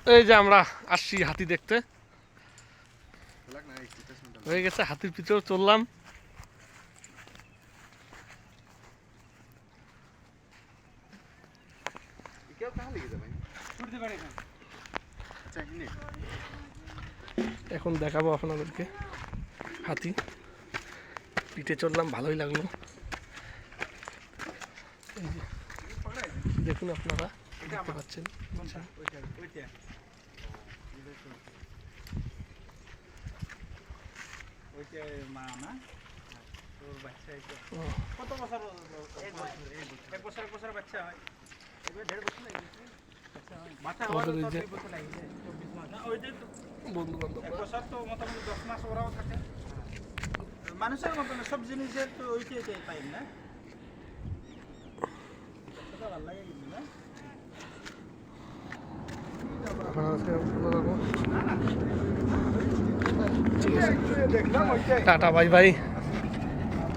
এই যে আমরা আসছি হাতি দেখতে, হয়ে গেছে হাতির পিছনেও চললাম। এখন দেখাবো আপনাদেরকে হাতি, পিঠে চললাম, ভালোই লাগলো। এই যে দেখুন, আপনারা দেখতে পাচ্ছেন। আমাদের এই যে বন্ধু বান্ধব মানুষের মতন সব জিনিসের তো ওইটাই পাই না। ভালো লাগে কিন্তু না। ঠিক আছে, টাটা, বাই বাই।